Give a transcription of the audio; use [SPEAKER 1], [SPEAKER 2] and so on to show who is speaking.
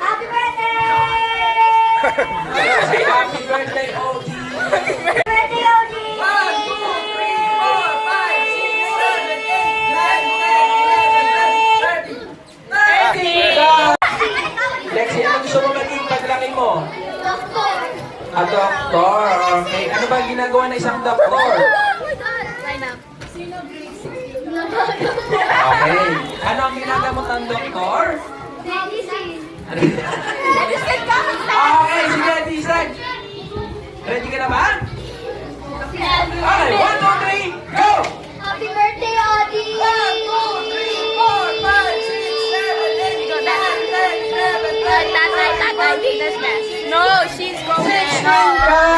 [SPEAKER 1] Happy birthday!
[SPEAKER 2] Say happy birthday, Ogie!
[SPEAKER 1] Birthday, OG!
[SPEAKER 2] 30! Lexi, ano gusto mo maging paglaki mo?
[SPEAKER 1] Doktor!
[SPEAKER 2] A doktor. Okay. Ano ba ginagawa ng isang doktor?
[SPEAKER 1] Line up.
[SPEAKER 2] Okay. Ano ang ginagamot ng doktor?
[SPEAKER 1] Medicine.
[SPEAKER 2] Okay, sige, Tisan. Ready ka na ba? Okay, 1, 2, 3, go!
[SPEAKER 1] Happy birthday, Odi!
[SPEAKER 3] tatay, tatay, Tina's best. No, she's going.